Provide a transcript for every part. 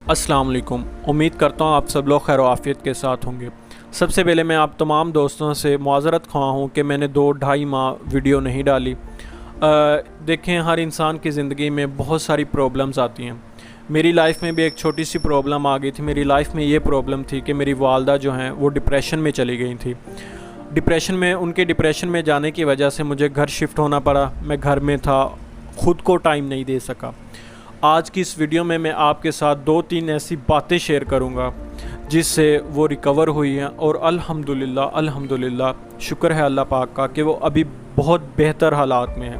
السلام علیکم۔ امید کرتا ہوں آپ سب لوگ خیر و عافیت کے ساتھ ہوں گے۔ سب سے پہلے میں آپ تمام دوستوں سے معذرت خواہ ہوں کہ میں نے 2-2.5 ماہ ویڈیو نہیں ڈالی۔ دیکھیں، ہر انسان کی زندگی میں بہت ساری پرابلمز آتی ہیں۔ میری لائف میں بھی ایک چھوٹی سی پرابلم آ گئی تھی۔ میری لائف میں یہ پرابلم تھی کہ میری والدہ جو ہیں وہ ڈپریشن میں چلی گئی تھی۔ ان کے ڈپریشن میں جانے کی وجہ سے مجھے گھر شفٹ ہونا پڑا۔ میں گھر میں تھا، خود کو ٹائم نہیں دے سکا۔ آج کی اس ویڈیو میں آپ کے ساتھ 2-3 ایسی باتیں شیئر کروں گا جس سے وہ ریکور ہوئی ہیں، اور الحمدللہ شکر ہے اللہ پاک کا کہ وہ ابھی بہت بہتر حالات میں ہیں۔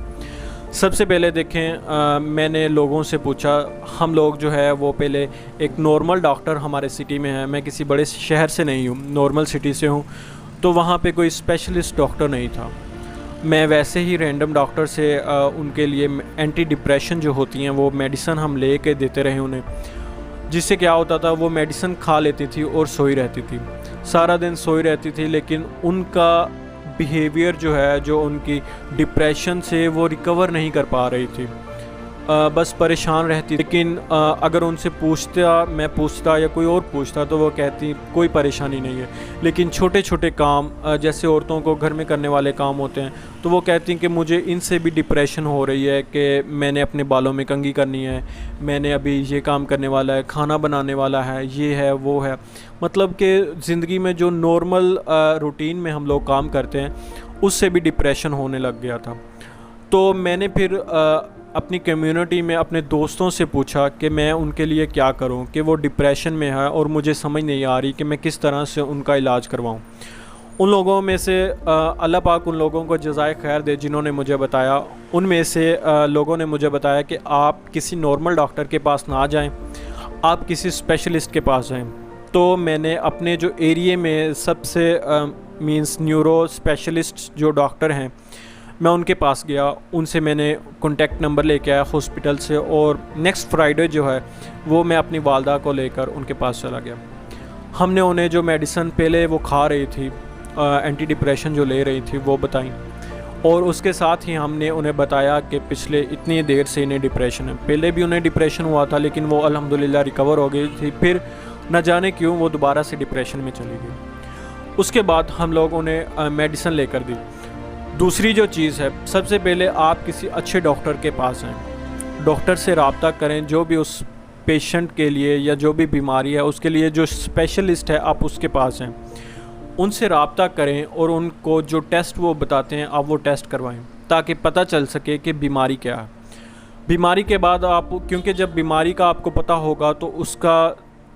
سب سے پہلے دیکھیں، میں نے لوگوں سے پوچھا، ہم لوگ جو ہے وہ پہلے ایک نارمل ڈاکٹر ہمارے سٹی میں ہے، میں کسی بڑے شہر سے نہیں ہوں، نارمل سٹی سے ہوں، تو وہاں پہ کوئی اسپیشلسٹ ڈاکٹر نہیں تھا۔ میں ویسے ہی رینڈم ڈاکٹر سے ان کے لیے اینٹی ڈپریشن جو ہوتی ہیں وہ میڈیسن ہم لے کے دیتے رہے انہیں، جس سے کیا ہوتا تھا، وہ میڈیسن کھا لیتی تھی اور سوئی رہتی تھی، سارا دن سوئی رہتی تھی، لیکن ان کا بیہیویئر جو ہے، جو ان کی ڈپریشن سے وہ ریکور نہیں کر پا رہی تھی، بس پریشان رہتی۔ لیکن اگر ان سے میں پوچھتا یا کوئی اور پوچھتا تو وہ کہتی کوئی پریشانی نہیں ہے، لیکن چھوٹے چھوٹے کام جیسے عورتوں کو گھر میں کرنے والے کام ہوتے ہیں تو وہ کہتی ہیں کہ مجھے ان سے بھی ڈپریشن ہو رہی ہے، کہ میں نے اپنے بالوں میں کنگھی کرنی ہے، میں نے ابھی یہ کام کرنے والا ہے، کھانا بنانے والا ہے، یہ ہے وہ ہے۔ مطلب کہ زندگی میں جو نارمل روٹین میں ہم لوگ کام کرتے ہیں اس سے بھی ڈپریشن ہونے لگ گیا تھا۔ تو میں نے پھر اپنی کمیونٹی میں اپنے دوستوں سے پوچھا کہ میں ان کے لیے کیا کروں، کہ وہ ڈپریشن میں ہے اور مجھے سمجھ نہیں آ رہی کہ میں کس طرح سے ان کا علاج کرواؤں۔ ان لوگوں میں سے اللہ پاک ان لوگوں کو جزائے خیر دے جنہوں نے مجھے بتایا، ان میں سے لوگوں نے مجھے بتایا کہ آپ کسی نارمل ڈاکٹر کے پاس نہ جائیں، آپ کسی اسپیشلسٹ کے پاس جائیں۔ تو میں نے اپنے جو ایریے میں سب سے نیورو اسپیشلسٹ جو ڈاکٹر ہیں، میں ان کے پاس گیا، ان سے میں نے کانٹیکٹ نمبر لے کے آیا ہاسپٹل سے، اور نیکسٹ فرائیڈے جو ہے وہ میں اپنی والدہ کو لے کر ان کے پاس چلا گیا۔ ہم نے انہیں جو میڈیسن پہلے وہ کھا رہی تھی، اینٹی ڈپریشن جو لے رہی تھی، وہ بتائیں، اور اس کے ساتھ ہی ہم نے انہیں بتایا کہ پچھلے اتنی دیر سے انہیں ڈپریشن ہے۔ پہلے بھی انہیں ڈپریشن ہوا تھا لیکن وہ الحمدللہ ریکور ہو گئی تھی، پھر نہ جانے کیوں وہ دوبارہ سے ڈپریشن میں چلی گئی۔ اس کے بعد ہم لوگ انہیں میڈیسن لے کر دی۔ دوسری جو چیز ہے، سب سے پہلے آپ کسی اچھے ڈاکٹر کے پاس جائیں، ڈاکٹر سے رابطہ کریں، جو بھی اس پیشنٹ کے لیے یا جو بھی بیماری ہے اس کے لیے جو اسپیشلسٹ ہے آپ اس کے پاس جائیں، ان سے رابطہ کریں، اور ان کو جو ٹیسٹ وہ بتاتے ہیں آپ وہ ٹیسٹ کروائیں، تاکہ پتہ چل سکے کہ بیماری کیا ہے۔ بیماری کے بعد کیونکہ جب بیماری کا آپ کو پتہ ہوگا تو اس کا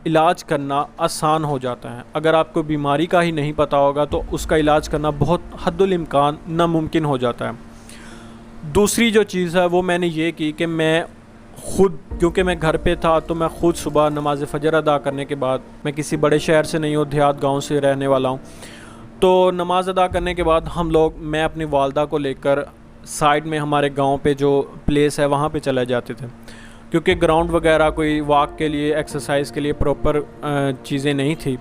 علاج کرنا آسان ہو جاتا ہے۔ اگر آپ کو بیماری کا ہی نہیں پتہ ہوگا تو اس کا علاج کرنا بہت حد الامکان ناممکن ہو جاتا ہے۔ دوسری جو چیز ہے وہ میں نے یہ کی کہ میں خود، کیونکہ میں گھر پہ تھا تو میں خود صبح نماز فجر ادا کرنے کے بعد، میں کسی بڑے شہر سے نہیں ہوں، دیہات گاؤں سے رہنے والا ہوں، تو نماز ادا کرنے کے بعد میں اپنی والدہ کو لے کر سائیڈ میں ہمارے گاؤں پہ جو پلیس ہے وہاں پہ چلے جاتے تھے، کیونکہ گراؤنڈ وغیرہ کوئی واک کے لیے، ایکسرسائز کے لیے پراپر چیزیں نہیں تھی،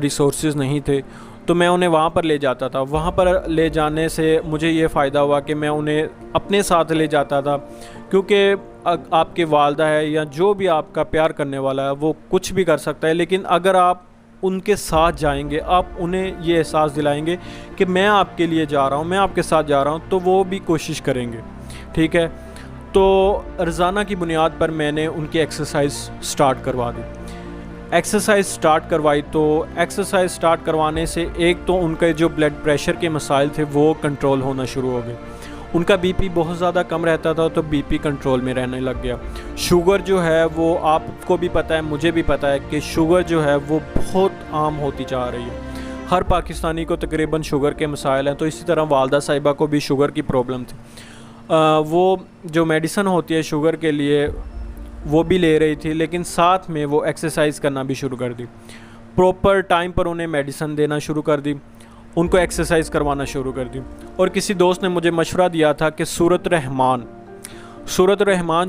ریسورسز نہیں تھے، تو میں انہیں وہاں پر لے جاتا تھا۔ وہاں پر لے جانے سے مجھے یہ فائدہ ہوا کہ میں انہیں اپنے ساتھ لے جاتا تھا، کیونکہ آپ کے والدہ ہے یا جو بھی آپ کا پیار کرنے والا ہے وہ کچھ بھی کر سکتا ہے، لیکن اگر آپ ان کے ساتھ جائیں گے، آپ انہیں یہ احساس دلائیں گے کہ میں آپ کے لیے جا رہا ہوں، میں آپ کے ساتھ جا رہا ہوں، تو وہ بھی کوشش کریں گے، ٹھیک ہے۔ تو روزانہ کی بنیاد پر میں نے ان کی ایکسرسائز سٹارٹ کروا دی۔ ایکسرسائز سٹارٹ کروائی تو ایکسرسائز سٹارٹ کروانے سے ایک تو ان کے جو بلڈ پریشر کے مسائل تھے وہ کنٹرول ہونا شروع ہو گئے، ان کا بی پی بہت زیادہ کم رہتا تھا تو بی پی کنٹرول میں رہنے لگ گیا۔ شوگر جو ہے وہ آپ کو بھی پتہ ہے، مجھے بھی پتہ ہے کہ شوگر جو ہے وہ بہت عام ہوتی جا رہی ہے، ہر پاکستانی کو تقریباً شوگر کے مسائل ہیں، تو اسی طرح والدہ صاحبہ کو بھی شوگر کی پرابلم تھی۔ وہ جو میڈیسن ہوتی ہے شوگر کے لیے وہ بھی لے رہی تھی، لیکن ساتھ میں وہ ایکسرسائز کرنا بھی شروع کر دی، پراپر ٹائم پر انہیں میڈیسن دینا شروع کر دی، ان کو ایکسرسائز کروانا شروع کر دی۔ اور کسی دوست نے مجھے مشورہ دیا تھا کہ سورۃ الرحمن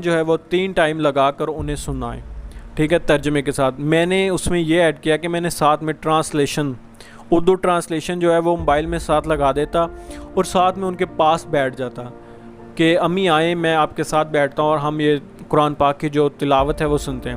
جو ہے وہ 3 ٹائم لگا کر انہیں سنائیں، ٹھیک ہے، ترجمے کے ساتھ۔ میں نے اس میں یہ ایڈ کیا کہ میں نے ساتھ میں ٹرانسلیشن، اردو ٹرانسلیشن جو ہے وہ موبائل میں ساتھ لگا دیتا، اور ساتھ میں ان کے پاس بیٹھ جاتا کہ امی آئیں، میں آپ کے ساتھ بیٹھتا ہوں اور ہم یہ قرآن پاک کی جو تلاوت ہے وہ سنتے ہیں،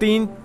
3